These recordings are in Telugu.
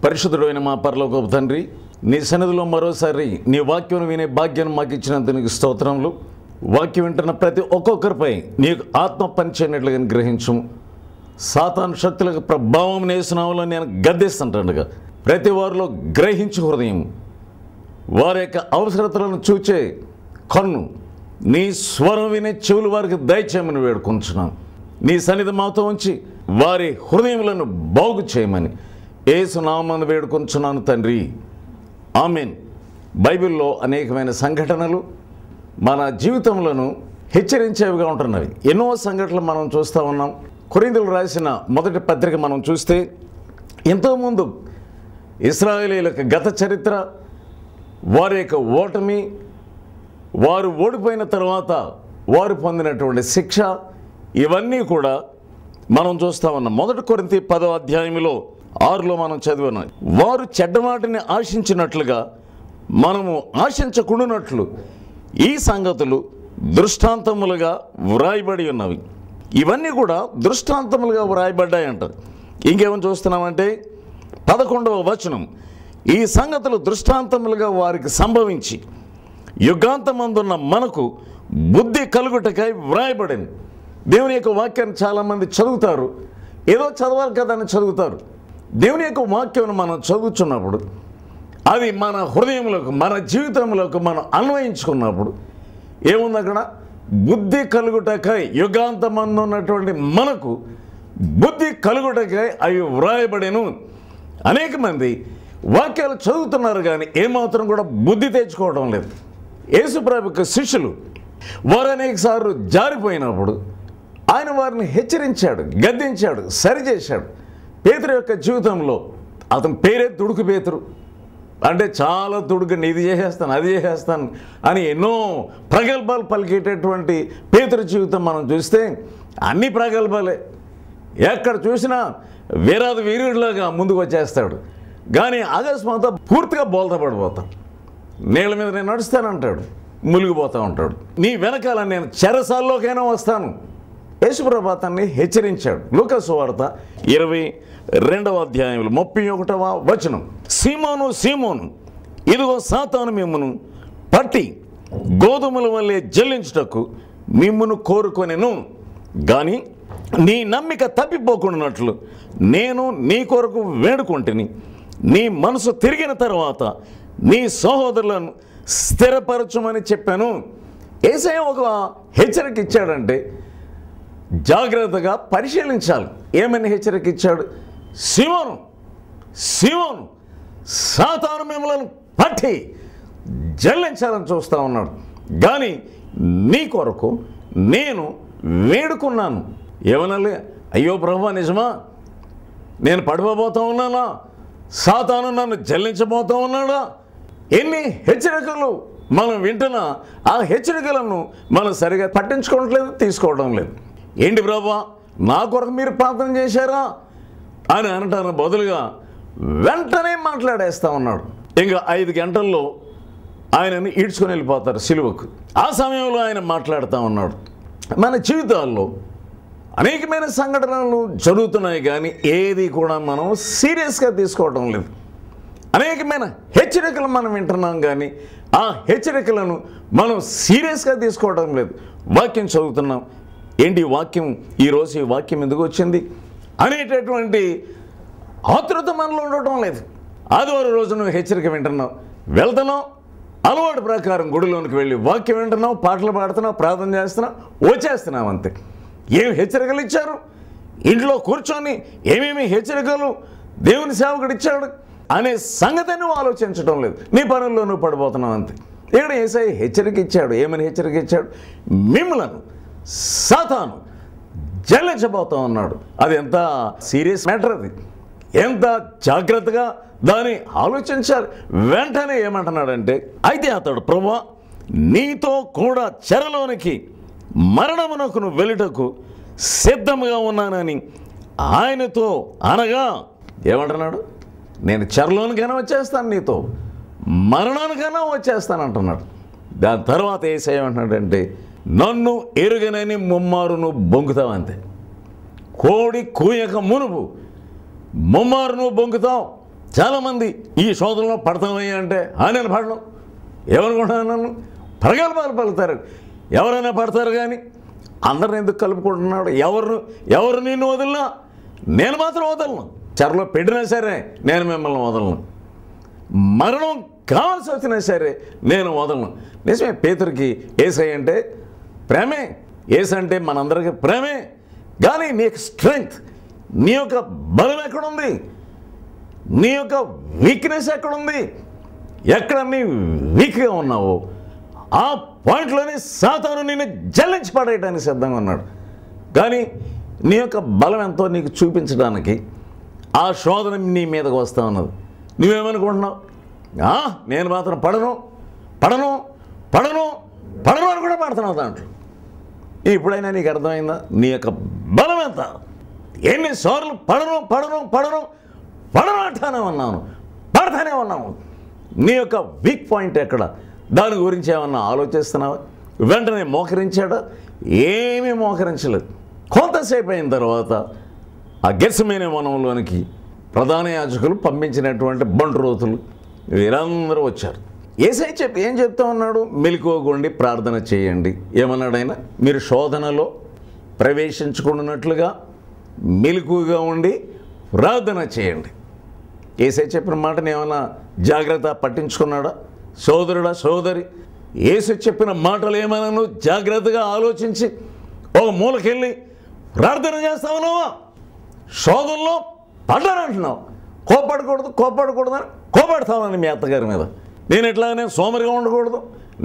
పరిశుద్ధుడైన మా పరలోకపు తండ్రి, నీ సన్నిధిలో మరోసారి నీ వాక్యం వినే భాగ్యాన్ని మాకు ఇచ్చినందుకు నీకు స్తోత్రములు. వాక్యం వింటున్న ప్రతి ఒక్కొక్కరిపై నీకు ఆత్మ పనిచేయనట్లుగా గ్రహించము. సాతాను శక్తులకు ప్రభావం నేసినావులో నేను గద్దిస్తుంటానుగా ప్రతి వారిలో గ్రహించు హృదయం, వారి యొక్క అవసరతలను చూచే కన్ను, నీ స్వరం వినే చెవులు వారికి దయచేయమని వేడుకుంటున్నాను. నీ సన్నిధి మాతో ఉంచి వారి హృదయములను బాగు చేయమని యేసు నామమున వేడుకొంచున్నాను తండ్రి, ఆమేన్. బైబిల్లో అనేకమైన సంఘటనలు మన జీవితంలో హెచ్చరించేవిగా ఉంటున్నవి. ఎన్నో సంఘటనలు మనం చూస్తూ ఉన్నాం. కొరింథీయులకు రాసిన మొదటి పత్రిక మనం చూస్తే ఎంతోముందు ఇశ్రాయేలీయులకు గత చరిత్ర, వారి యొక్క ఓటమి, వారు ఓడిపోయిన తర్వాత వారు పొందినటువంటి శిక్ష, ఇవన్నీ కూడా మనం చూస్తూ ఉన్నాం. మొదటి కొరింథీ 10వ అధ్యాయంలో 6లో మనం చదివినాం. వారు చెడ్డవాటిని ఆశించినట్లుగా మనము ఆశించకుండానట్లు ఈ సంగతులు దృష్టాంతములుగా వ్రాయబడి ఉన్నవి. ఇవన్నీ కూడా దృష్టాంతములుగా వ్రాయబడ్డాయంట. ఇంకేమని చూస్తున్నామంటే 11వ వచనం, ఈ సంగతులు దృష్టాంతములుగా వారికి సంభవించి యుగాంతమందున్న మనకు బుద్ధి కలుగుటకై వ్రాయబడింది. దేవుని యొక్క వాక్యాన్ని చాలామంది చదువుతారు, ఏదో చదవాలి కదా అని చదువుతారు. దేవుని యొక్క వాక్యం మనం చదువుతున్నప్పుడు అది మన హృదయంలోకి, మన జీవితంలోకి మనం అన్వయించుకున్నప్పుడు ఏముంది అక్కడ? బుద్ధి కలుగుటకై, యుగాంతమందు ఉన్నటువంటి మనకు బుద్ధి కలుగుటకై అవి వ్రాయబడేను. అనేక మంది వాక్యాలు చదువుతున్నారు కానీ ఏమాత్రం కూడా బుద్ధి తెచ్చుకోవడం లేదు. యేసుప్రభు యొక్క శిష్యులు వారు అనేక సార్లు జారిపోయినప్పుడు ఆయన వారిని హెచ్చరించాడు, గద్దించాడు, సరిచేశాడు. పేతురు యొక్క జీవితంలో అతని పేరే తుడుకు పేతురు, అంటే చాలా తుడుకుని ఇది చేసేస్తాను అది చేసేస్తాను అని ఎన్నో ప్రగల్భాలు పలికేటటువంటి పేతురు జీవితం మనం చూస్తే అన్ని ప్రగల్భాలే. ఎక్కడ చూసినా వీరాది వీరుడిలాగా ముందుకు వచ్చేస్తాడు, కానీ అకస్మాత్తుగా పూర్తిగా బోల్తా పడిపోతాడు. నీళ్ళ మీద నేను నడుస్తానంటాడు, మునిగిపోతూ ఉంటాడు. నీ వెనకాల నేను చెరసాల్లోకైనా వస్తాను. యేసుప్రభు అతన్ని హెచ్చరించాడు. లూకా సువార్త 22వ అధ్యాయంలో 31వ వచనం, సీమోను సీమోను, ఇదిగో సాతాను మిమ్మును పట్టి గోధుమల వల్లే జల్లించుటకు మిమ్మును కోరుకొనెను, కానీ నీ నమ్మిక తప్పిపోకుండానట్లు నేను నీ కొరకు వేడుకుంటుని నీ మనసు తిరిగిన తర్వాత నీ సహోదరులను స్థిరపరచమని చెప్పాను. యేసయ్య ఒక హెచ్చరిక ఇచ్చాడంటే జాగ్రత్తగా పరిశీలించాలి. ఏమని హెచ్చరిక ఇచ్చాడు? సీమోను సీమోను, సాతాను మిమ్మల్ని పట్టి జల్లించాలని చూస్తూ ఉన్నాడు, కానీ నీ కొరకు నేను వేడుకున్నాను. ఏమనాలి? అయ్యో ప్రభువా, నిజమా? నేను పడిపోతూ ఉన్నానా? సాతాను నన్ను జల్లించబోతూ ఉన్నాడా? ఎన్ని హెచ్చరికలు మనం వింటున్నా ఆ హెచ్చరికలను మనం సరిగా పట్టించుకోవట్లేదు, తీసుకోవడం లేదు. ఏంటి ప్రభువా, నా కొరకు మీరు ప్రార్థన చేశారా అని అనటానికి బదులుగా వెంటనే మాట్లాడేస్తూ ఉన్నాడు. ఇంకా 5 గంటల్లో ఆయనని ఈడ్చుకొని వెళ్ళిపోతారు సిలువకు. ఆ సమయంలో ఆయన మాట్లాడుతూ ఉన్నాడు. మన జీవితాల్లో అనేకమైన సంఘటనలు జరుగుతున్నాయి, కానీ ఏది కూడా మనం సీరియస్గా తీసుకోవడం లేదు. అనేకమైన హెచ్చరికలు మనం వింటున్నాం, కానీ ఆ హెచ్చరికలను మనం సీరియస్గా తీసుకోవడం లేదు. వాక్యం చదువుతున్నాం, ఏంటి వాక్యం, ఈరోజు ఈ వాక్యం ఎందుకు వచ్చింది అనేటటువంటి ఆతృత మనలో ఉండటం లేదు. ఆదివారం రోజు నువ్వు హెచ్చరిక వింటున్నావు, వెళ్తున్నావు, అలవాటు ప్రకారం గుడిలోనికి వెళ్ళి వాక్యం వింటున్నావు, పాటలు పాడుతున్నావు, ప్రార్థన చేస్తున్నావు, వచ్చేస్తున్నావు, అంతే. ఏం హెచ్చరికలు ఇచ్చారు? ఇంట్లో కూర్చొని ఏమేమి హెచ్చరికలు దేవుని సేవకుడు ఇచ్చాడు అనే సంగతి నువ్వు ఆలోచించడం లేదు. నీ పనుల్లో నువ్వు పడిపోతున్నావు, అంతే. ఇక్కడ యేసయ్య హెచ్చరిక ఇచ్చాడు. ఏమని హెచ్చరిక ఇచ్చాడు? మిమ్మలను సాతాను జల్లించబోతూ ఉన్నాడు. అది ఎంత సీరియస్ మ్యాటర్, అది ఎంత జాగ్రత్తగా దాన్ని ఆలోచించాలి. వెంటనే ఏమంటున్నాడంటే, అయితే అతడు, ప్రభువా, నీతో కూడా చెరలోనికి మరణమునకు నువ్వు వెళ్ళుటకు సిద్ధంగా ఉన్నానని ఆయనతో అనగా, ఏమంటున్నాడు? నేను చెరలోనికైనా వచ్చేస్తాను, నీతో మరణానికైనా వచ్చేస్తాను అంటున్నాడు. దాని తర్వాత యేసయ్య ఏమంటున్నాడంటే, నన్ను ఎరుగనని ముమ్మారు నువ్వు బొంగుతావు, అంతే. కోడి కూయక మునుపు ముమ్మారు నువ్వు బొంగుతావు. చాలామంది ఈ శోధనలో పడతామయ్యా అంటే నేను పడను, ఎవరుకుంటున్నాను నన్ను పరగలపాలు పలుకుతారు, ఎవరైనా పడతారు కానీ అందరిని ఎందుకు కలుపుకుంటున్నాడు? ఎవరు నిన్ను వదిలినా నేను మాత్రం వదలను, చెరలో పెట్టినా సరే నేను మిమ్మల్ని వదలను, మరణం కావాల్సి వచ్చినా సరే నేను వదలను. నిజమే, పేతురుకి యేసయ్య అంటే ప్రేమే, యేసు అంటే మనందరికీ ప్రేమే. కానీ నీ యొక్క స్ట్రెంగ్త్, నీ యొక్క బలం ఎక్కడుంది? నీ యొక్క వీక్నెస్ ఎక్కడుంది? ఎక్కడ నీ వీక్గా ఉన్నావో ఆ పాయింట్లోనే సాతాను నిన్ను జల్లించి పడేయడానికి సిద్ధంగా ఉన్నాడు. కానీ నీ యొక్క బలం ఎంతో నీకు చూపించడానికి ఆ శోధన నీ మీదకు వస్తూ ఉన్నది. నువ్వేమనుకుంటున్నావు? నేను మాత్రం పడను పడను పడను పడను అని కూడా పడుతున్నావు దాంట్లో. ఇప్పుడైనా నీకు అర్థమైందా నీ యొక్క బలం ఎంత? ఎన్నిసార్లు పడను పడను పడను పడను అంటానే ఉన్నాను, పడతానే ఉన్నాము. నీ యొక్క వీక్ పాయింట్ ఎక్కడ? దాని గురించి ఏమన్నా ఆలోచిస్తున్నావా? వెంటనే మోకరించాడా? ఏమీ మోకరించలేదు. కొంతసేపు అయిన తర్వాత ఆ గెత్సెమనే వనంలోనికి ప్రధాన యాజకులు పంపించినటువంటి బంట్రోతులు వీరందరూ వచ్చారు. యేసయ్య ఏం చెప్తా ఉన్నాడు? మెలకువగొండి ప్రార్థన చేయండి. ఏమన్నాడు ఆయన? మీరు శోధనలో ప్రవేశించుకున్నట్లుగా మెలకువగా ఉండి ప్రార్థన చేయండి. యేసయ్య చెప్పిన మాటని ఏమన్నా జాగ్రత్త పట్టించుకున్నాడా? సోదరుడా, సోదరి, యేసు చెప్పిన మాటలు ఏమైనా నువ్వు జాగ్రత్తగా ఆలోచించి ఒక మూలకెళ్ళి ప్రార్థన చేస్తావున్నావా? శోధనలో పడ్డానంటున్నావు, కోపడకూడదని కోపడతానని మీ అత్తగారి మీద. నేను ఎట్లాగనే సోమరిగా ఉండకూడదు,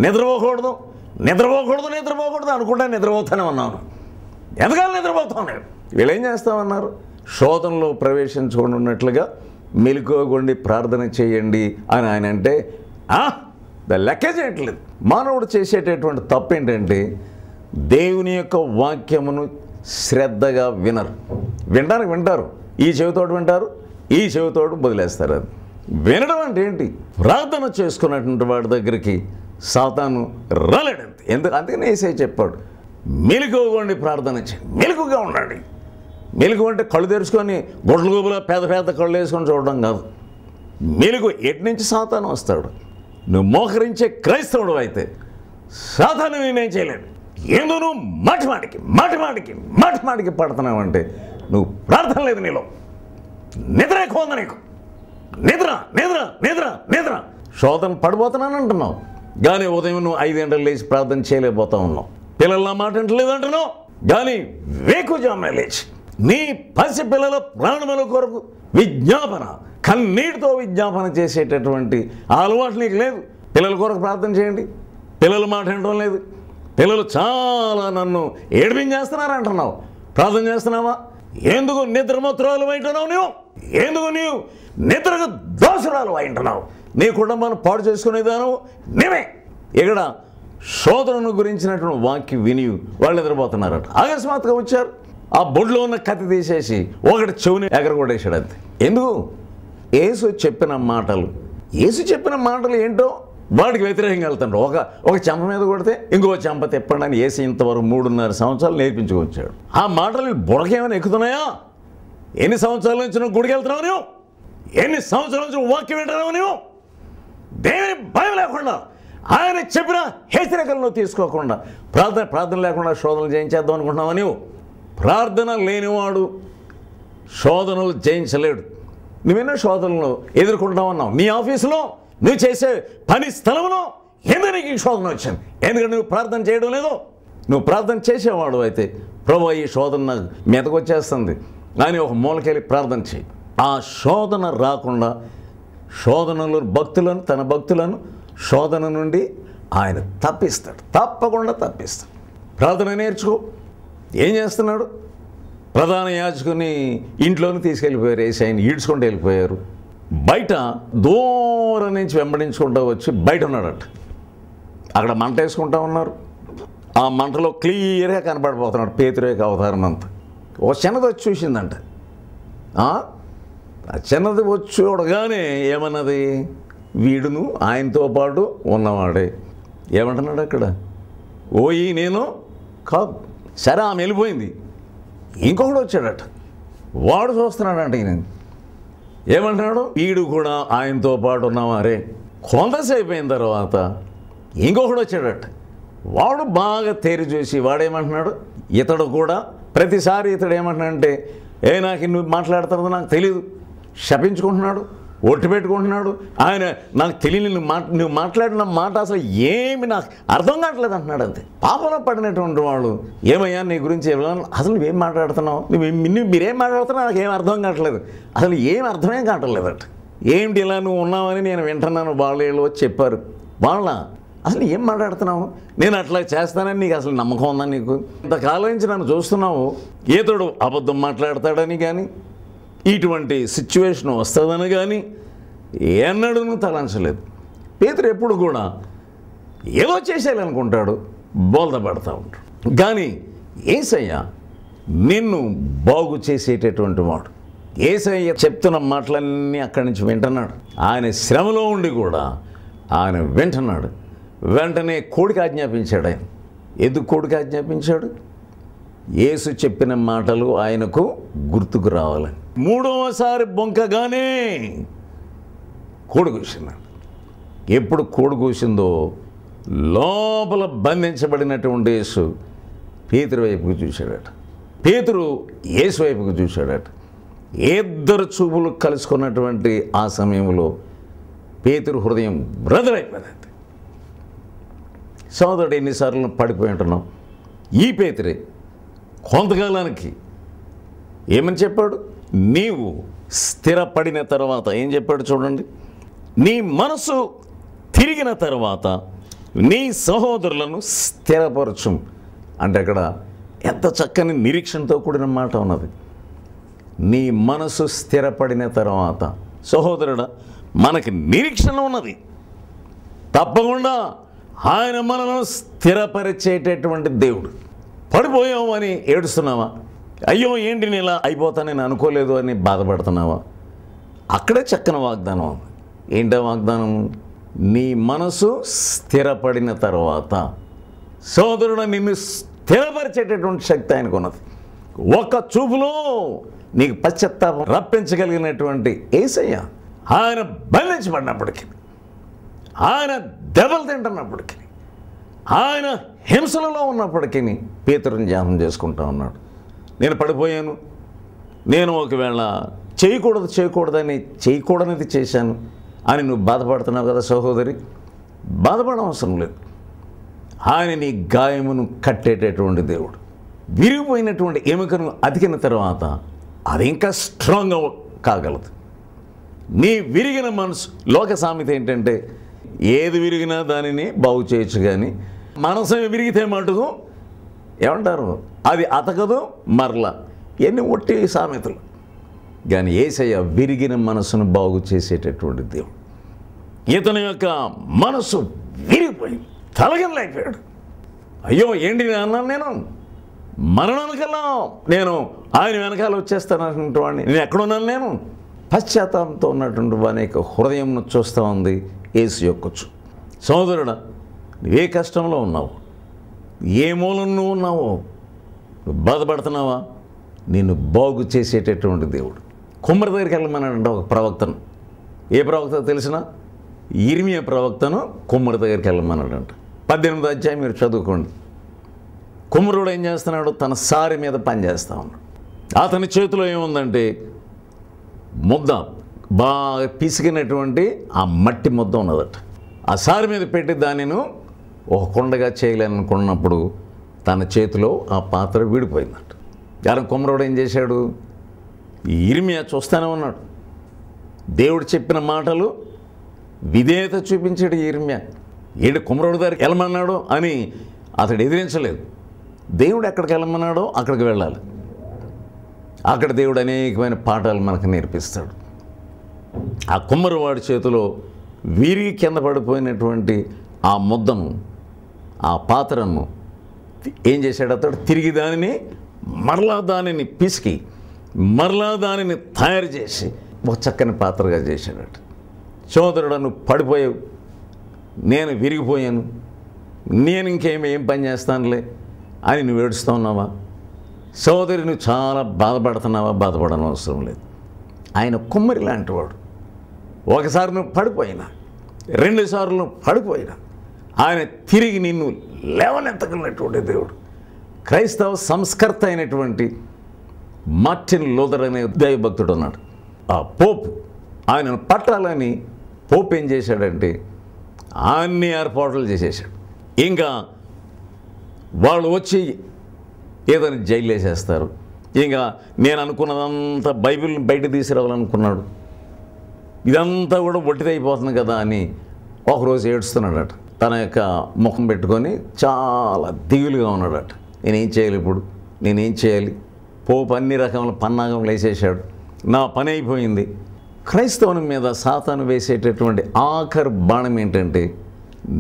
నిద్రపోకూడదు అనుకుంటా నిద్రపోతానే ఉన్నాను. ఎంతకాలం నిద్రపోతాను? వీళ్ళు ఏం చేస్తామన్నారు? శోధనలో ప్రవేశించుకున్నట్లుగా మెలకువగొండి ప్రార్థన చేయండి అని ఆయన అంటే లెక్క చేయట్లేదు. మానవుడు చేసేటటువంటి తప్పు ఏంటంటే దేవుని యొక్క వాక్యమును శ్రద్ధగా వింటారు, ఈ చెవితోడు వింటారు, ఈ చెవితోడు వదిలేస్తారు. అది వినడం అంటే ఏంటి? ప్రార్థన చేసుకున్నటువంటి వాడి దగ్గరికి సాతాను రాలేడు. అందుకని యేసయ్య చెప్పాడు, మెలకువగొండి ప్రార్థన చేయండి, మెలకుగా ఉండండి. మెలుగు అంటే కళ్ళు తెరుచుకొని గొడ్ల గోబులో పెద్ద కళ్ళు వేసుకొని చూడడం కాదు. మెలుగు ఎటు నుంచి సాతాను వస్తాడు. నువ్వు మోకరించే క్రైస్తవుడు అయితే సాతాను నేనేం చేయలేడు. ఏందో నువ్వు మాటిమాటికి పడుతున్నావంటే నువ్వు ప్రార్థన లేదు నీలో. నిద్ర ఎక్కువ ఉంది నీకు, నిద్ర. శోధన పడిపోతున్నాను అంటున్నావు, కానీ ఉదయం నువ్వు 5 గంటలు లేచి ప్రార్థన చేయలేకపోతా ఉన్నావు. పిల్లల మాట వింటలేదు అంటున్నావు, కానీ వేకుజామున లేచి నీ పసి పిల్లల ప్రాణముల కొరకు విజ్ఞాపన, కన్నీటితో విజ్ఞాపన చేసేటటువంటి అలవాటు నీకు లేదు. పిల్లల కొరకు ప్రార్థన చేయండి. పిల్లల మాట వినడం లేదు. పిల్లలు చాలా నన్ను ఏడిపించేస్తున్నారు అంటున్నావు. ప్రార్థన చేస్తున్నావా? ఎందుకు నిద్రమత్తురాలు అంటున్నావు? ఎందుకు నీవు నిద్రకు దోషురాలు అంటున్నావు? నీ కుటుంబాన్ని పాడు చేసుకునేదాను నేనే. ఇక్కడ శోధనను గురించినటువంటి వాక్యం విని వాళ్ళు నిద్రపోతున్నారట. అకస్మాత్తుగా వచ్చారు, ఆ బొడ్లో ఉన్న కత్తి తీసేసి ఒకటి చెవుని ఎగరగొట్టేశాడు. అంతే. ఎందుకు? యేసు చెప్పిన మాటలు ఏంటో వాడికి వ్యతిరేకంగా వెళ్తాడు. ఒక చెంప మీద కొడితే ఇంకో చెంప తిప్పండి అని యేసు ఇంతవరకు 3.5 సంవత్సరాలు నేర్పించుకొచ్చాడు. ఆ మాటలు బుర్రకేమైనా ఎక్కుతున్నాయా? ఎన్ని సంవత్సరాల నుంచి నువ్వు గుడికి వెళ్తున్నావు? నువ్వు ఎన్ని సంవత్సరాల నుంచి వాక్యం వింటున్నావు? నువ్వు దేవుని భయం లేకుండా, ఆయన చెప్పిన హెచ్చరికలను నువ్వు తీసుకోకుండా, ప్రార్థన లేకుండా శోధనలు జయించేద్దాం అనుకుంటున్నావా? నువ్వు ప్రార్థన లేనివాడు శోధనలు జయించలేడు. నువ్వెన్నో శోధనలు ఎదుర్కొంటామన్నావు. నీ ఆఫీసులో, నువ్వు చేసే పని స్థలంలో ఎందుకు నీకు ఈ శోధన వచ్చింది? ఎందుకంటే నువ్వు ప్రార్థన చేయడం లేదు. నువ్వు ప్రార్థన చేసేవాడు అయితే ప్రభువా ఈ శోధన నాకు మీదకు వచ్చేస్తుంది అని ఒక మూలకెళ్ళి ప్రార్థన చేయి. ఆ శోధన రాకుండా తన భక్తులను శోధన నుండి ఆయన తప్పిస్తాడు, తప్పకుండా తప్పిస్తాడు. ప్రార్థన నేర్చుకో. ఏం చేస్తున్నాడు? ప్రధాన యాజకుని ఇంట్లోకి తీసుకెళ్ళిపోయారు. యేసయ్యని ఈడ్చుకుంటూ వెళ్ళిపోయారు. బయట దూరం నుంచి వెంబడించుకుంటూ వచ్చి బయట ఉన్నాడట. అక్కడ మంట వేసుకుంటూ ఉన్నారు. ఆ మంటలో క్లియర్గా కనపడిపోతున్నాడు పేతురు యొక్క అవతారం అంతా. ఒక చిన్నది వచ్చి చూసిందంట. ఆ చిన్నది వచ్చి చూడగానే ఏమన్నది? వీడును ఆయనతో పాటు ఉన్నవాడే. ఏమంటున్నాడు అక్కడ? ఓయి నేను కాదు. సరే ఆమె వెళ్ళిపోయింది. ఇంకొకడు వచ్చాడట. వాడు చూస్తున్నాడంట ఈయన. ఏమంటున్నాడు? వీడు కూడా ఆయనతో పాటు ఉన్నవారే. కొంతసేపు అయిన తర్వాత ఇంకొకడు వచ్చాడట. వాడు బాగా తేరి చూసి వాడేమంటున్నాడు, ఇతడు కూడా ప్రతిసారి ఇతడు ఏమంటున్నాడంటే, నాకు నువ్వు మాట్లాడుతున్నది నాకు తెలీదు, శపించుకుంటున్నాడు, ఒట్టు పెట్టుకుంటున్నాడు. ఆయన నాకు తెలియని నువ్వు మాట్లాడిన మాట అసలు ఏమి నాకు అర్థం కావట్లేదు అంటున్నాడు. అంతే. పాపంలో పడినటువంటి వాళ్ళు, ఏమయ్యా నీ గురించి అసలు నువ్వేం మాట్లాడుతున్నావు, మీరేం మాట్లాడుతున్నావు నాకు ఏం అర్థం కావట్లేదు, అసలు ఏం అర్థమే కావట్లేదట. ఏమిటి ఇలా నువ్వు ఉన్నావని నేను వింటున్నాను, వాళ్ళు వచ్చి చెప్పారు. వాళ్ళ అసలు ఏం మాట్లాడుతున్నావు, నేను అట్లా చేస్తానని నీకు అసలు నమ్మకం ఉందా? నీకు ఇంతకాలం నుంచి నన్ను చూస్తున్నావు, ఏతోడు అబద్ధం మాట్లాడతాడని కానీ ఇటువంటి సిచ్యువేషన్ వస్తుందని కానీ ఎన్నడూ తలంచలేదు. పేతురు ఎప్పుడు కూడా ఏదో చేసేయాలనుకుంటాడు, బోల్దపడతా ఉంటాడు. కానీ యేసయ్య నిన్ను బాగు చేసేటటువంటి వాడు. యేసయ్య చెప్తున్న మాటలన్నీ అక్కడి నుంచి వింటున్నాడు. ఆయన శ్రమలో ఉండి కూడా ఆయన వింటున్నాడు. వెంటనే కోడికి ఆజ్ఞాపించాడు. ఆయన ఎందుకు కోడికి ఆజ్ఞాపించాడు? యేసు చెప్పిన మాటలు ఆయనకు గుర్తుకు రావాలని. మూడవసారి బొంకగానే కోడి కూసినాడు. ఎప్పుడు కోడి కూసిందో లోపల బంధించబడినటువంటి యేసు పేతురు వైపుకు చూశాడట. పేతురు యేసు వైపుకు చూశాడట. ఇద్దరు చూపులు కలుసుకున్నటువంటి ఆ సమయంలో పేతురు హృదయం బ్రదరైపోయింది. సోదరుడు ఎన్నిసార్లు పడిపోయి ఉంటున్నాం. ఈ పేతురే కొంతకాలానికి ఏమని చెప్పాడు? నీవు స్థిరపడిన తర్వాత ఏం చెప్పాడు చూడండి, నీ మనసు తిరిగిన తర్వాత నీ సహోదరులను స్థిరపరచు అంటే అక్కడ ఎంత చక్కని నిరీక్షణతో కూడిన మాట ఉన్నది. నీ మనసు స్థిరపడిన తర్వాత సహోదరుడా, మనకి నిరీక్షణ ఉన్నది. తప్పకుండా ఆయన మనలను స్థిరపరిచేటటువంటి దేవుడు. పడిపోయావు అని ఏడుస్తున్నావా? అయ్యో ఏంటి నేను ఇలా అయిపోతానని అనుకోలేదు అని బాధపడుతున్నావా? అక్కడే చక్కని వాగ్దానం ఉంది. ఏంటో వాగ్దానం? నీ మనసు స్థిరపడిన తర్వాత సోదరుడు నిన్ను స్థిరపరిచేటటువంటి శక్తి ఆయనకు ఉన్నది. ఒక్క చూపులో నీకు పశ్చాత్తాపం రప్పించగలిగినటువంటి యేసయ్య ఆయన బంధించబడినప్పటికీ, ఆయన దెబ్బలు తింటున్నప్పటికీ, ఆయన హింసలలో ఉన్నప్పటికీ పేతురుని ధ్యానం చేసుకుంటా ఉన్నాడు. నేను పడిపోయాను, నేను ఒకవేళ చేయకూడనిది చేశాను అని నువ్వు బాధపడుతున్నావు కదా సహోదరి, బాధపడడం అవసరం లేదు. ఆయన నీ గాయమును కట్టేటటువంటి దేవుడు. విరిగిపోయినటువంటి ఎముకను అతికిన తర్వాత అది ఇంకా స్ట్రాంగ్గా కాగలదు. నీ విరిగిన మనసు, లోక సామెత ఏంటంటే ఏది విరిగినా దానిని బాగు చేయొచ్చు, కానీ మనసు విరిగితే మటుకు ఏమంటారు, అది అతకదు మరలా. ఎన్ని ఒట్టి సామెతలు. కానీ యేసయ్య విరిగిన మనసును బాగు చేసేటటువంటి దేవుడు. ఇతని యొక్క మనసు విరిగిపోయింది, తలగనలైపోయాడు. అయ్యో ఏంటి అన్నాను, నేను మరణానికల్లా నేను ఆయన వెనకాల వచ్చేస్తానటువంటి వాడిని, నేను ఎక్కడున్నాను, నేను పశ్చాత్తాపంతో ఉన్నటువంటి వాని యొక్క హృదయంను చూస్తూ ఉంది యేసు యొక్క సోదరుడా. నువ్వే కష్టంలో ఉన్నావు, ఏ మూలం నువ్వు ఉన్నావో, నువ్వు బాధపడుతున్నావా? నిన్ను బాగు చేసేటటువంటి దేవుడు. కుమ్మరి దగ్గరికి వెళ్ళమన్నాడంటే ఒక ప్రవక్తను. ఏ ప్రవక్త తెలిసిన? ఇర్మియా ప్రవక్తను కుమ్మరి దగ్గరికి వెళ్ళమన్నాడంట. 18వ అధ్యాయం మీరు చదువుకోండి. కుమ్మరుడు ఏం చేస్తున్నాడు? తన సారి మీద పనిచేస్తూ ఉన్నాడు. అతని చేతిలో ఏముందంటే ముద్ద, బాగా పిసికినటువంటి ఆ మట్టి ముద్ద ఉన్నదట. ఆ సారి మీద పెట్టి దానిని ఒక కుండగా చేయాలనుకున్నప్పుడు తన చేతిలో ఆ పాత్ర విడిపోయిందట. కానీ కుమ్మరుడు ఏం చేశాడు? ఇర్మియా చూస్తూనే ఉన్నాడు. దేవుడు చెప్పిన మాటలు విధేయత చూపించాడు ఇర్మియా. ఏంటి కుమ్మరుడు దగ్గరికి వెళ్ళమన్నాడు అని అతడు ఎదిరించలేదు. దేవుడు ఎక్కడికి వెళ్ళమన్నాడో అక్కడికి వెళ్ళాలి. అక్కడ దేవుడు అనేకమైన పాఠాలు మనకు నేర్పిస్తాడు. ఆ కుమ్మరివాడి చేతిలో విరిగి కింద పడిపోయినటువంటి ఆ ముద్దను, ఆ పాత్రను ఏం చేశాడు? అతడు తిరిగి దానిని మరలా దానిని పిసికి మరలా దానిని తయారు చేసి ఒక చక్కని పాత్రగా చేశాడట. సోదరుడు, నువ్వు పడిపోయావు, నేను విరిగిపోయాను, నేను ఏం పని చేస్తానులే అని నువ్వు ఏడుస్తూ ఉన్నావా? సోదరి, నువ్వు చాలా బాధపడుతున్నావా? బాధపడనవసరం లేదు. ఆయన కుమ్మరి లాంటి వాడు. ఒకసారి నువ్వు పడిపోయినా, 2 సార్లు నువ్వు పడిపోయినా ఆయన తిరిగి నిన్ను లేవనెత్తగలిగినటువంటి దేవుడు. క్రైస్తవ సంస్కర్త అయినటువంటి మార్టిన్ లూథర్ అనే దైవభక్తుడు ఉన్నాడు. ఆ పోపు ఆయనను పట్టాలని పోపు ఏం చేశాడంటే అన్ని ఏర్పాట్లు చేసేసాడు. ఇంకా వాళ్ళు వచ్చి ఏదైనా జైలు వేసేస్తారు. ఇంకా నేను అనుకున్నదంతా బైబిల్ని బయట తీసుకురావాలనుకున్నాడు. ఇదంతా కూడా ఒట్టిదైపోతుంది కదా అని ఒకరోజు ఏడుస్తున్నాడట. తన యొక్క ముఖం పెట్టుకొని చాలా దిగులుగా ఉన్నాడట. నేనేం చేయాలి ఇప్పుడు, నేనేం చేయాలి? పోపు అన్ని రకముల పన్నాగములు వేసేసాడు, నా పని అయిపోయింది. క్రైస్తవుని మీద సాతాను వేసేటటువంటి ఆఖరి బాణం ఏంటంటే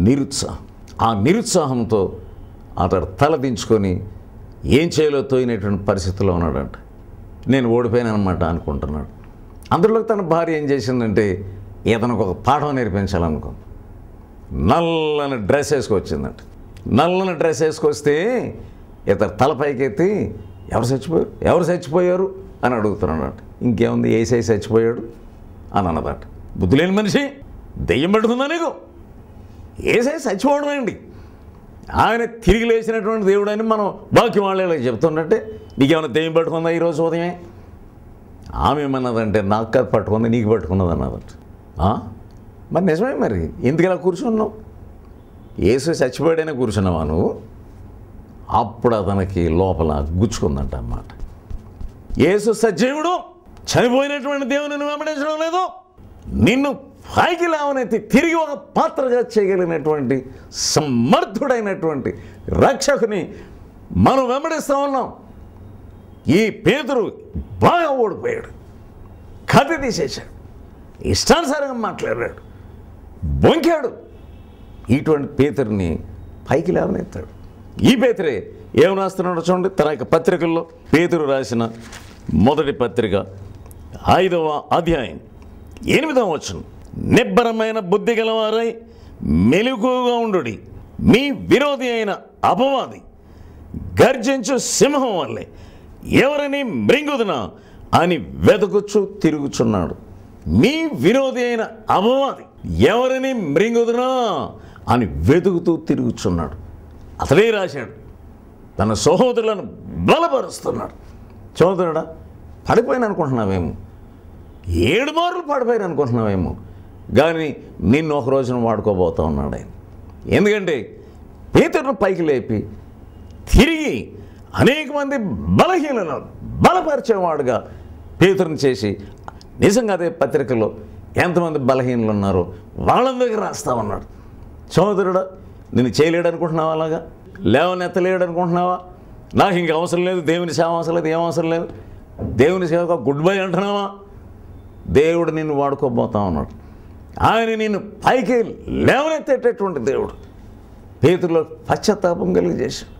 నిరుత్సాహం. ఆ నిరుత్సాహంతో అతడు తలదించుకొని ఏం చేయాలో తోయినటువంటి పరిస్థితిలో ఉన్నాడంట. నేను ఓడిపోయానమాట అనుకుంటున్నాడు. అందులో తన భార్య ఏం చేసిందంటే ఇతనికి ఒక పాఠం నేర్పించాలనుకో, నల్లని డ్రెస్ వేసుకొచ్చిందంట. నల్లని డ్రెస్ వేసుకొస్తే ఇతను తలపైకెత్తి ఎవరు చచ్చిపోయారు అని అడుగుతున్నాడట. ఇంకేముంది, ఏసై చచ్చిపోయాడు అని అన్నదట. బుద్ధి లేని మనిషి, దెయ్యం పడుతుందా నీకు? ఏసై చచ్చిపోవడం ఏంటి? ఆయన తిరిగి లేచినటువంటి దేవుడు అని మనం వాక్యం వాళ్ళకి చెప్తున్నట్టే నీకేమైనా దెయ్యం పట్టుకుందా ఈరోజు ఉదయమే? ఆమె ఏమన్నదంటే నాకు కాదు పట్టుకుంది, నీకు పట్టుకున్నది అన్నదట. మరి నిజమే, మరి ఎందుకు ఇలా కూర్చున్నావు? యేసు చచ్చిపోయాడైనా కూర్చున్నావా నువ్వు? అప్పుడు అతనికి లోపల గుచ్చుకుందంట అన్నమాట. యేసు సజీవుడు, చనిపోయినటువంటి దేవుని నువ్వు వెంబడించడం లేదు. నిన్ను పైకి లేవనెత్తి తిరిగి ఒక పాత్రగా చేయగలిగినటువంటి సమర్థుడైనటువంటి రక్షకుని మనం వెంబడిస్తూ ఉన్నాం. ఈ పేతురు బాగా ఓడిపోయాడు, కథ తీసేశాడు, ఇష్టానుసారంగా మాట్లాడాడు, బొంకాడు. ఇటువంటి పేతురుని పైకి లేవనెత్తాడు. ఈ పేతురే ఏం రాస్తున్నాడో చూడండి. తన యొక్క పత్రికల్లో పేతురు రాసిన మొదటి పత్రిక 5వ అధ్యాయం 8వ వచనం, నిబ్బరమైన బుద్ధి గలవారై మెలకువగా ఉండుడి. మీ విరోధి అయిన అపవాది గర్జించు సింహం వల్లే ఎవరిని మృంగుదునా అని వెతుకుచు తిరుగుచున్నాడు. మీ విరోధి అయిన అపవాది ఎవరిని మృంగుదునా అని వెతుకుతూ తిరుగుచున్నాడు. అతడే రాశాడు, తన సహోదరులను బలపరుస్తున్నాడు. సహోదరుడా, పడిపోయిన అనుకుంటున్నావేమో, 7 మార్లు పడిపోయిన అనుకుంటున్నావేమో, కానీ నిన్ను ఒక రోజున వాడుకోబోతా ఉన్నాడు ఆయన. ఎందుకంటే పేతురును పైకి లేపి తిరిగి అనేక మంది బలహీనలను బలపరిచేవాడుగా పేతురుని చేసి, నిజంగా అదే పత్రికలో ఎంతమంది బలహీనలు ఉన్నారో వాళ్ళందరికీ రాస్తా ఉన్నాడు. సహోదరుడా, నేను చేయలేడు అనుకుంటున్నావా? అలాగా లేవనెత్తలేడు అనుకుంటున్నావా? నాకు ఇంక అవసరం లేదు, దేవుని సేవ అవసరం లేదు, ఏం అవసరం లేదు, దేవుని సేవకు గుడ్ బై అంటున్నావా? దేవుడు నిన్ను వాడుకోబోతా ఉన్నాడు. ఆయన నిన్ను పైకి లేవనెత్తేటటువంటి దేవుడు. పేతురులో పశ్చాత్తాపం కలిగజేశాడు,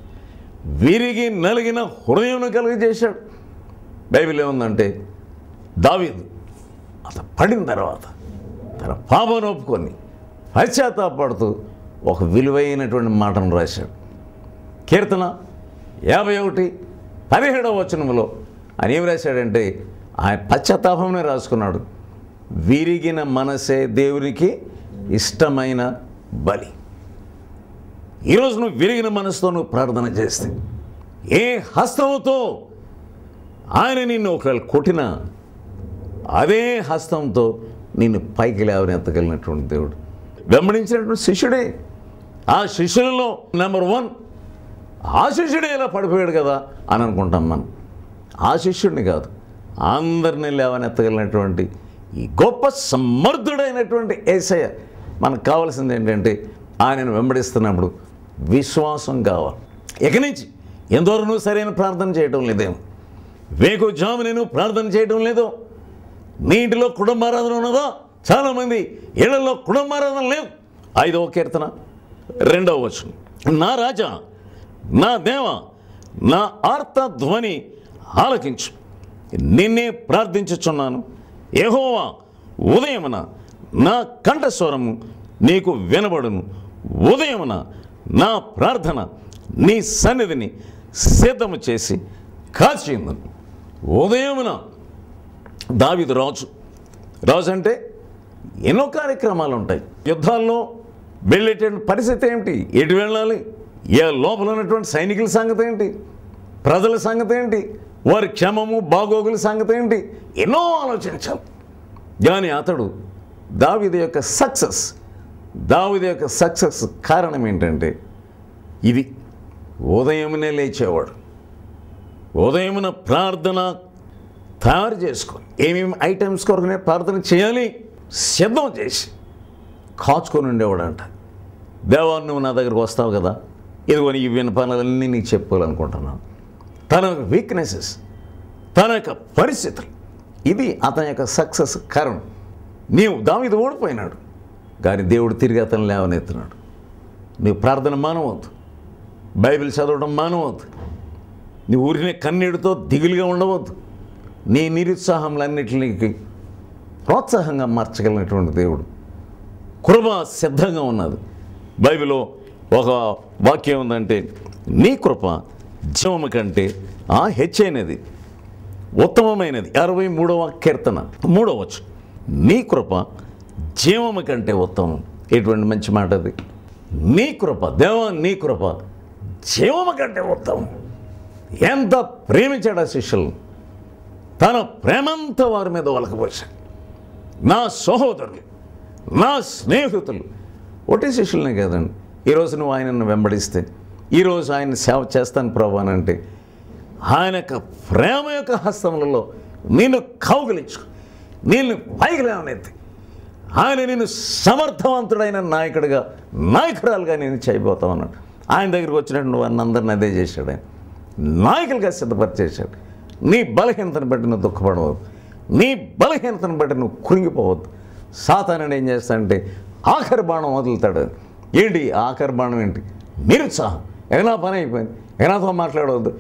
విరిగి నలిగిన హృదయం కలిగజేశాడు. బైబిల్ ఏముందంటే దావీదు అతను పడిన తర్వాత తన పాపను ఒప్పుకొని పశ్చాత్తాపడుతూ ఒక విలువైనటువంటి మాటను రాశాడు. కీర్తన 51:17 వచనంలో ఆయన ఏం రాశాడంటే ఆయన పశ్చాత్తాపంనే రాసుకున్నాడు. విరిగిన మనసే దేవునికి ఇష్టమైన బలి. ఈరోజు నువ్వు విరిగిన మనసుతో నువ్వు ప్రార్థన చేస్తే, ఏ హస్తముతో ఆయన నిన్ను ఒకవేళ కొట్టినా అదే హస్తంతో నిన్ను పైకి లేవనెత్తగలిగినటువంటి దేవుడు. వెంబడించినటువంటి శిష్యుడే, ఆ శిష్యులలో నెంబర్ 1 ఆ శిష్యుడే ఇలా పడిపోయాడు కదా అని అనుకుంటాం మనం. ఆ శిష్యుడిని కాదు, అందరినీ లేవనెత్తగలిగినటువంటి ఈ గొప్ప సమర్థుడైనటువంటి యేసయ్య. మనకు కావాల్సింది ఏంటంటే ఆయనను వెంబడిస్తున్నప్పుడు విశ్వాసం కావాలి. ఇక నుంచి ఎంతవరకు నువ్వు సరైన ప్రార్థన చేయటం లేదేమో, వేకువజాము నేను ప్రార్థన చేయటం లేదో, నీ ఇంటిలో కుటుంబారాధన ఉన్నదో? చాలామంది ఇళ్లలో కుటుంబారాధన లేదు. 5వ కీర్తన 2వ వచనం, నా రాజా, నా దేవ, నా ఆర్త ధ్వని ఆలకించు, నిన్నే ప్రార్థించుచున్నాను. యెహోవా, ఉదయమున నా కంఠస్వరము నీకు వినబడును. ఉదయమున నా ప్రార్థన నీ సన్నిధిని సిద్ధము చేసి కాచియుందును. ఉదయమున దావీదు రాజు. రాజు అంటే ఎన్నో కార్యక్రమాలు ఉంటాయి. యుద్ధాల్లో వెళ్ళేటువంటి పరిస్థితి ఏమిటి, ఎటు వెళ్ళాలి, ఏ లోపల ఉన్నటువంటి సైనికుల సంగతి ఏంటి, ప్రజల సంగతి ఏంటి, వారి క్షేమము బాగోగుల సంగతి ఏంటి, ఎన్నో ఆలోచించాలి. కానీ అతడు దావీదు యొక్క సక్సెస్ కారణం ఏంటంటే ఇది. ఉదయమునే లేచేవాడు, ఉదయమున ప్రార్థన తయారు చేసుకొని ఏమేమి ఐటమ్స్ కొరకునే ప్రార్థన చేయాలి సిద్ధం చేసి కాచుకొని ఉండేవాడు అంట. దేవా నువ్వు నా దగ్గరకు వస్తావు కదా, ఇదిగో ఈ విన్నపాలన్నీ నీకు చెప్పుకోవాలనుకుంటున్నాను. తన వీక్నెసెస్, తన యొక్క పరిస్థితులు, ఇది అతని యొక్క సక్సెస్ కారణం. దావీదు ఓడిపోయినాడు, కానీ దేవుడు తిరిగి అతను లేవనెత్తున్నాడు. నీవు ప్రార్థన మానవద్దు, బైబిల్ చదవడం మానవద్దు, నీ ఊరినే కన్నీటితో దిగులుగా ఉండవద్దు. నీ నిరుత్సాహంలన్నిటికి ప్రోత్సాహంగా మార్చగలిగినటువంటి దేవుడు కృప సిద్ధంగా ఉన్నది. బైబిల్లో ఒక వాక్యం ఉందంటే, నీ కృప జీవము కంటే హెచ్చైనది, ఉత్తమమైనది. 63వ కీర్తన 3వ వచనం. నీ కృప జీవము కంటే ఉత్తమం. ఎటువంటి మంచి మాట అది. నీ కృప, దేవా నీ కృప జీవము కంటే ఉత్తమం. ఎంత ప్రేమించాడు ఆ శిష్యులు, తన ప్రేమంతా వారి మీద ఒలకపోశాడు. నా సహోదరులు, నా స్నేహితులు, ఒకటి శిష్యులనే కదండి. ఈరోజు నువ్వు ఆయనను వెంబడిస్తే, ఈరోజు ఆయన సేవ చేస్తాను ప్రభు అని అంటే, ఆయన యొక్క ప్రేమ యొక్క హస్తములలో నిన్ను కౌగిలించు, నిన్ను పైకి లేవనెత్తి ఆయన నిన్ను సమర్థవంతుడైన నాయకుడిగా, నాయకురాలుగా నేను చేయబోతా ఉన్నాడు. ఆయన దగ్గరికి వచ్చినట్టు నువ్వు అందరిని అదే చేశాడు. ఆయన నాయకులుగా సిద్ధపరిచేశాడు. నీ బలహీనతను బట్టి నువ్వు దుఃఖపడవద్దు, నీ బలహీనతను బట్టి నువ్వు కురింగిపోవద్దు. సాతానుడు ఏం చేస్తాడంటే ఆఖరి బాణం వదులుతాడు. ఏంటి ఆఖరి బాణం ఏంటి? నిరుత్సాహం. ఏనా పని అయిపోయింది, ఏనాతో మాట్లాడవద్దు,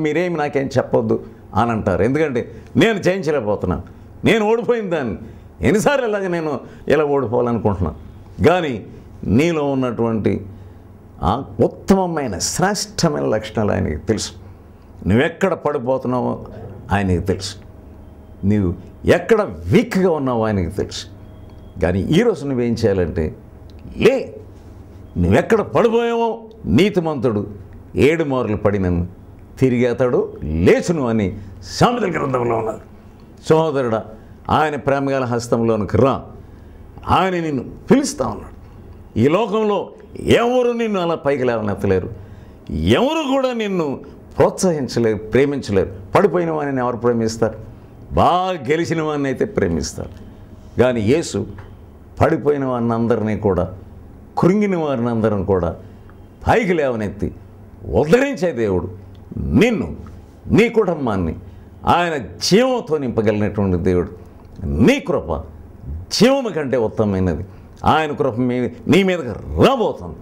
మీరేమి నాకేం చెప్పొద్దు అని అంటారు. ఎందుకంటే నేను జయించలేకపోతున్నాను, నేను ఓడిపోయిన దాన్ని. ఎన్నిసార్లు ఇలాగ నేను ఇలా ఓడిపోవాలనుకుంటున్నాను. కానీ నీలో ఉన్నటువంటి ఉత్తమమైన శ్రేష్టమైన లక్షణాలు ఆయనకి తెలుసు. నువ్వెక్కడ పడిపోతున్నావో ఆయనకి తెలుసు, నీవు ఎక్కడ వీక్గా ఉన్నావో ఆయనకి తెలుసు. కానీ ఈరోజు నువ్వేం చేయాలంటే, నువ్వెక్కడ పడిపోయావో నీతిమంతుడు 7 మార్లు పడినను తిరిగి అతడు లేచును అని సామెతల గ్రంథంలో ఉన్నది. సహోదరుడా, ఆయన ప్రేమగల హస్తంలోనికి రా, ఆయన నిన్ను పిలుస్తూ ఉన్నాడు. ఈ లోకంలో ఎవరు నిన్ను అలా పైకి లేవనెత్తలేరు, ఎవరు కూడా నిన్ను ప్రోత్సహించలేరు, ప్రేమించలేరు. పడిపోయిన వాడిని ఎవరు ప్రేమిస్తారు? బాగా గెలిచిన వాడిని అయితే ప్రేమిస్తారు. కానీ యేసు పడిపోయిన వారిని అందరినీ కూడా, కృంగిన వారిని అందరం కూడా పైకి లేవనెత్తి ఉద్ధరించే దేవుడు. నిన్ను, నీ కుటుంబాన్ని ఆయన జీవంతో నింపగలిగినటువంటి దేవుడు. నీ కృప జీవము కంటే ఉత్తమమైనది. ఆయన కృప నీ మీదకి రాబోతుంది.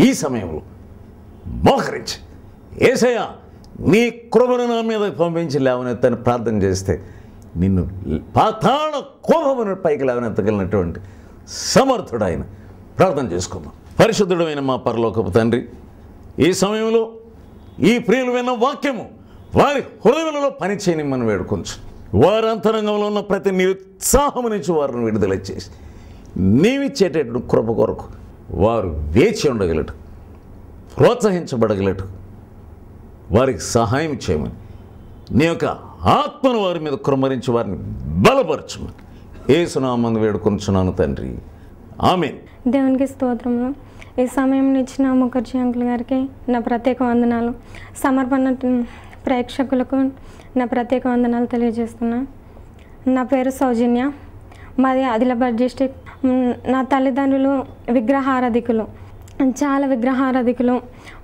ఈ సమయంలో మోకరించి, యేసయ్యా నీ కృపను నా మీద పంపించి లేవనెత్తని ప్రార్థన చేస్తే నిన్ను పాతాళ కోపమును పైకి లేవనెత్తగలిగినటువంటి సమర్థుడు ఆయన. ప్రార్థన చేసుకుందాం. పరిశుద్ధుడైన మా పరలోకపు తండ్రి, ఈ సమయంలో ఈ ప్రియులు విన్న వాక్యము వారి హృదయంలో పనిచేయనిమ్మని వేడుకొంచు. వారి అంతరంగంలో ఉన్న ప్రతి నిరుత్సాహము నుంచి వారిని విడుదల చేసి నీవిచ్చేటటువంటి కృప కొరకు వారు వేచి ఉండగలటు, ప్రోత్సహించబడగలటు వారికి సహాయం చేయమని, నీ యొక్క ఆత్మను వారి మీద కుమ్మరించి వారిని బలపరచమని యేసు నామమున వేడుకొంచున్నాను తండ్రి, ఆమేన్. దేవునికి స్తోత్రములు. ఈ సమయం ఇచ్చిన ముఖర్జీ అంకుల్ గారికి నా ప్రత్యేక వందనాలు. సమర్పణ ప్రేక్షకులకు నా ప్రత్యేక వందనాలు తెలియజేస్తున్నా. నా పేరు సౌజన్య, మాది ఆదిలాబాద్ డిస్టిక్. నా తల్లిదండ్రులు విగ్రహారాధికులు, చాలా విగ్రహారాధికులు.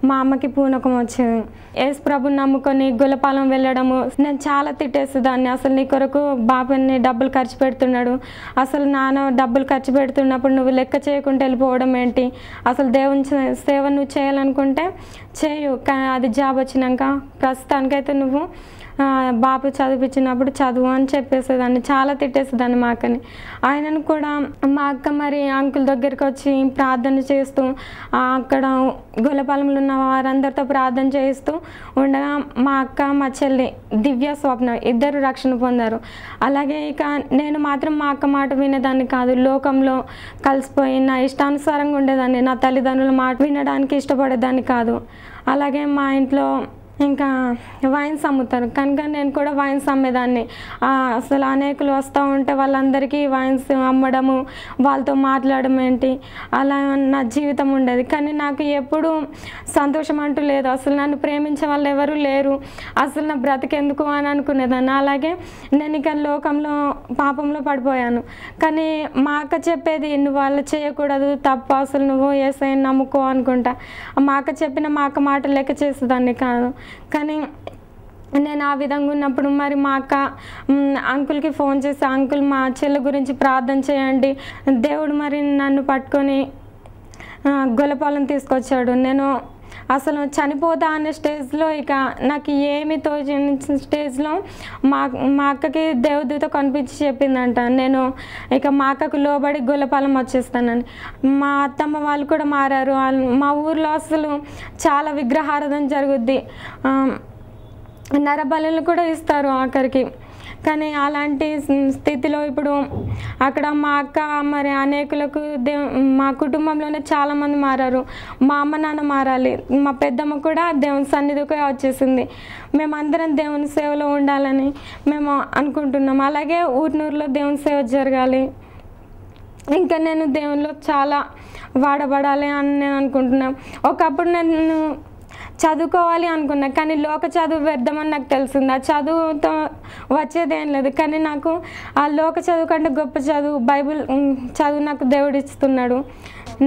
మా అమ్మకి పూనకం వచ్చేది. యేసు ప్రభుని నమ్ముకొని గులపాలెం వెళ్ళడము, నేను చాలా తిట్టేసేదాన్ని. అసలు నీ కొరకు బాబుని డబ్బులు ఖర్చు పెడుతున్నాడు, అసలు నాన్న డబ్బులు ఖర్చు పెడుతున్నప్పుడు నువ్వు లెక్క చేయకుండా వెళ్ళిపోవడం ఏంటి, అసలు దేవుని సేవ నువ్వు చేయాలనుకుంటే చేయు, కానీ అది జాబ్ వచ్చినాక ప్రస్తుతానికైతే నువ్వు బాబు చదివించినప్పుడు చదువు అని చెప్పేసేదాన్ని, చాలా తిట్టేసేదాన్ని మా అక్కని. ఆయనను కూడా మా అక్క మరి అంకుల్ దగ్గరికి వచ్చి ప్రార్థన చేస్తూ అక్కడ గొల్లపాలెంలో ఉన్న వారందరితో ప్రార్థన చేస్తూ ఉండగా మా అక్క మా చెల్లి దివ్య స్వప్న ఇద్దరు రక్షణ పొందారు. అలాగే ఇక నేను మాత్రం మా అక్క మాట వినేదాన్ని కాదు, లోకంలో కలిసిపోయి నా ఇష్టానుసారంగా ఉండేదాన్ని, నా తల్లిదండ్రుల మాట వినడానికి ఇష్టపడేదాన్ని కాదు. అలాగే మా ఇంట్లో ఇంకా వైన్స్ అమ్ముతారు కనుక నేను కూడా వైన్స్ అమ్మేదాన్ని. అసలు అనేకులు వస్తూ ఉంటే వాళ్ళందరికీ వైన్స్ అమ్మడము, వాళ్ళతో మాట్లాడడం ఏంటి, అలా నా జీవితం ఉండేది. కానీ నాకు ఎప్పుడు సంతోషం అంటూ లేదు, అసలు నన్ను ప్రేమించే వాళ్ళు ఎవరు లేరు, అసలు నా బ్రతికెందుకు అని అనుకునేదాన్ని. అలాగే నేను ఇక లోకంలో పాపంలో పడిపోయాను. కానీ మా అక్క చెప్పేది నువ్వు వాళ్ళు చేయకూడదు, తప్పు, అసలు నువ్వు యేసయ్యని నమ్ముకో అనుకుంటా. మా అక్క చెప్పిన మా అక్క మాట లెక్క చేసేదాన్ని కాదు. కానీ నేను ఆ విధంగా ఉన్నప్పుడు మరి మా అక్క అంకుల్కి ఫోన్ చేసి, అంకుల్ మా చెల్లి గురించి ప్రార్థన చేయండి, దేవుడు మరి నన్ను పట్టుకొని గొల్లపాలెం తీసుకొచ్చాడు. నేను అసలు చనిపోతా అనే స్టేజ్లో, ఇక నాకు ఏమి తోచిన స్టేజ్లో మా అక్కకి దేవదూత కనిపించి చెప్పిందంట, నేను ఇక మా అక్కకు లోబడి గొల్లపాలెం వచ్చేస్తానని. మా అత్తమ్మ వాళ్ళు కూడా మారారు. మా ఊర్లో అసలు చాలా విగ్రహారాధన జరుగుద్ది, నరబలులు కూడా ఇస్తారు ఆఖరికి. కానీ అలాంటి స్థితిలో ఇప్పుడు అక్కడ మా అక్క మరి అనేకులకు మా కుటుంబంలోనే చాలామంది మారారు. మా అమ్మ నాన్న మారాలి, మా పెద్దమ్మ కూడా దేవుని సన్నిధికి వచ్చేసింది. మేమందరం దేవుని సేవలో ఉండాలని మేము అనుకుంటున్నాం. అలాగే ఊరినూరులో దేవుని సేవ జరగాలి, ఇంకా నేను దేవునిలో చాలా వాడబడాలి అని నేను అనుకుంటున్నాను. ఒకప్పుడు నేను చదువుకోవాలి అనుకున్నా, కానీ లోక చదువు వ్యర్థమని నాకు తెలిసింది. ఆ చదువుతో వచ్చేదేం లేదు. కానీ నాకు ఆ లోక చదువు కంటే గొప్ప చదువు బైబిల్ చదువు నాకు దేవుడు ఇస్తున్నాడు.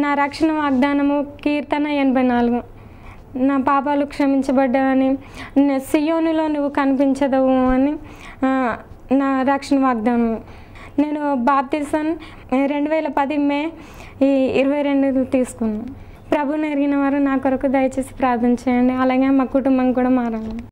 నా రక్షణ వాగ్దానము కీర్తన 84, నా పాపాలు క్షమించబడ్డావని, సియోనులో నువ్వు కనిపించదవు అని నా రక్షణ వాగ్దానం. నేను బాప్తిసం 2010 మే 22 తీసుకున్నాను. ప్రభువుని ఎరిగిన వారు నా కొరకు దయచేసి ప్రార్థన చేయండి. అలాగే మా కుటుంబం కూడా మారాలి.